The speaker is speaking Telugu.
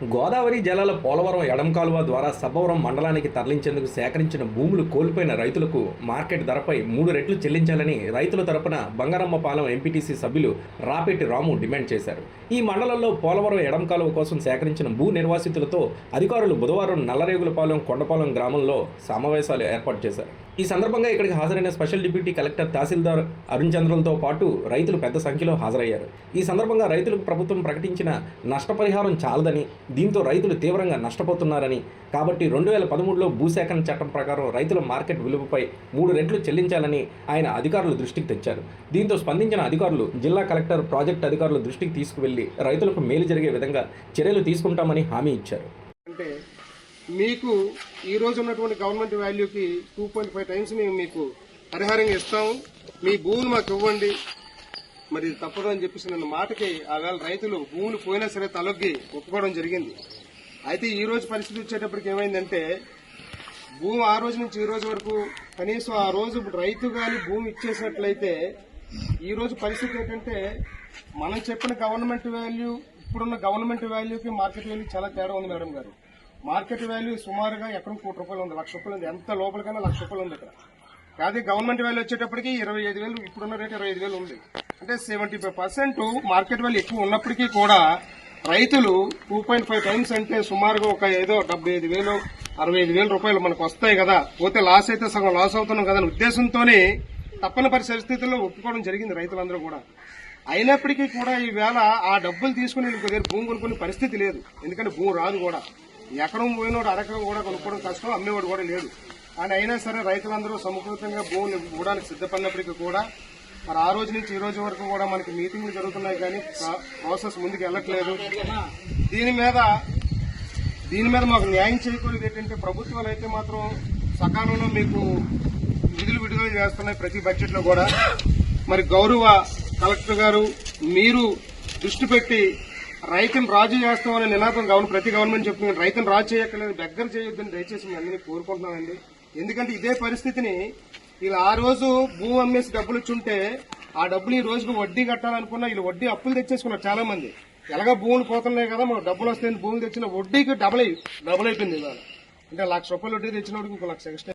గోదావరి జలాల పోలవరం ఎడం కాలువ ద్వారా సబ్బవరం మండలానికి తరలించేందుకు సేకరించిన భూములు కోల్పోయిన రైతులకు మార్కెట్ ధరపై 3 రెట్లు చెల్లించాలని రైతుల తరపున బంగారమ్మపాలెం ఎంపీటీసీ సభ్యులు రాపెట్టి రాము డిమాండ్ చేశారు. ఈ మండలంలో పోలవరం ఎడం కాలువ కోసం సేకరించిన భూ నిర్వాసితులతో అధికారులు బుధవారం నల్లరేగులపాలెం కొండపాలెం గ్రామంలో సమావేశాలు ఏర్పాటు చేశారు. ఈ సందర్భంగా ఇక్కడికి హాజరైన స్పెషల్ డిప్యూటీ కలెక్టర్ తహసీల్దార్ అరుణ్ చంద్రులతో పాటు రైతులు పెద్ద సంఖ్యలో హాజరయ్యారు. ఈ సందర్భంగా రైతులకు ప్రభుత్వం ప్రకటించిన నష్టపరిహారం చాలదని, దీంతో రైతులు తీవ్రంగా నష్టపోతున్నారని, కాబట్టి 2013లో భూసేకరణ చట్టం ప్రకారం రైతుల మార్కెట్ విలువపై 3 రెట్లు చెల్లించాలని ఆయన అధికారుల దృష్టికి తెచ్చారు. దీంతో స్పందించిన అధికారులు జిల్లా కలెక్టర్ ప్రాజెక్టు అధికారుల దృష్టికి తీసుకువెళ్లి రైతులకు మేలు జరిగే విధంగా చర్యలు తీసుకుంటామని హామీ ఇచ్చారు. మీకు ఈ రోజు ఉన్నటువంటి గవర్నమెంట్ వాల్యూకి 2.5 టైమ్స్ మేము మీకు పరిహారంగా ఇస్తాము, మీ భూములు మాకు ఇవ్వండి, మరి తప్పదు అని చెప్పేసి నన్ను మాటకి ఆవేళ రైతులు భూములు పోయినా సరే తలొగ్గి ఒప్పుకోవడం జరిగింది. అయితే ఈ రోజు పరిస్థితి వచ్చేటప్పటికి ఏమైందంటే భూమి ఆ రోజు నుంచి ఈ రోజు వరకు కనీసం ఆ రోజు రైతు గాని భూమి ఇచ్చేసినట్లయితే ఈ రోజు పరిస్థితి ఏంటంటే మనం చెప్పిన గవర్నమెంట్ వాల్యూ ఇప్పుడున్న గవర్నమెంట్ వాల్యూకి మార్కెట్ వాల్యూ చాలా తేడా ఉంది మేడం గారు. మార్కెట్ వాల్యూ సుమారుగా ఎకరం ₹1,00,000 ఉంది, ₹1,00,000 ఉంది, ఎంత లోపలికైనా ₹1,00,000 ఉంది ఇక్కడ. కానీ గవర్నమెంట్ వాల్యూ వచ్చేటప్పటికి 25,000, ఇప్పుడున్న రేటు 25,000 ఉంది. అంటే 75% మార్కెట్ వాల్యూ ఎక్కువ ఉన్నప్పటికీ కూడా రైతులు 2.5 టైమ్స్ అంటే సుమారుగా ఒక ఏదో 75,000, ₹65,000 మనకు వస్తాయి కదా, పోతే లాస్ అయితే సగం లాస్ అవుతున్నాం కదా అనే ఉద్దేశంతోనే తప్పని పరిస్థితుల్లో ఒప్పుకోవడం జరిగింది రైతులందరూ కూడా. అయినప్పటికీ కూడా ఈవేళ ఆ డబ్బులు తీసుకుని ఇంకో భూమి కొనుక్కునే పరిస్థితి లేదు, ఎందుకంటే భూమి రాదు కూడా. ఎకరం పోయినోడు అరెకరం కూడా కొనుక్కోవడం కష్టం, అమ్మేవాడు కూడా లేడు. కానీ అయినా సరే రైతులందరూ సమకూలంగా భూములు ఇవ్వడానికి సిద్ధపడినప్పటికీ కూడా మరి ఆ రోజు నుంచి ఈ రోజు వరకు కూడా మనకి మీటింగ్లు జరుగుతున్నాయి, కానీ ప్రాసెస్ ముందుకు వెళ్లట్లేదు. దీని మీద మాకు న్యాయం చేయకూడదు. ఏంటంటే ప్రభుత్వాలు అయితే మాత్రం సకాలంలో మీకు నిధులు విడుదల చేస్తున్నాయి ప్రతి బడ్జెట్ లో కూడా. మరి గౌరవ కలెక్టర్ గారు మీరు దృష్టి పెట్టి రైతును రాజు చేస్తామనే నినాదం ప్రతి గవర్నమెంట్ చెప్తుంది, రైతును రాజు చేయక్కర్లేదు, దగ్గర చేయొద్దని దయచేసి మేము అందరినీ కోరుకుంటున్నానండి. ఎందుకంటే ఇదే పరిస్థితిని వీళ్ళు ఆ రోజు భూమి అమ్మేసి డబ్బులు ఇచ్చుంటే ఆ డబ్బులు ఈ రోజుకు వడ్డీ కట్టాలనుకున్నా వీళ్ళు వడ్డీ అప్పులు తెచ్చేసుకున్నారు చాలా మంది. ఎలాగ భూములు పోతున్నాయి కదా, మనకు డబ్బులు వస్తాయని భూములు తెచ్చిన వడ్డీకి డబుల్ అయిపోయింది ఇవాళ. అంటే ₹1,00,000 వడ్డీ తెచ్చినప్పుడు ఇంకో 1,00,000 ఎక్స్ట్రా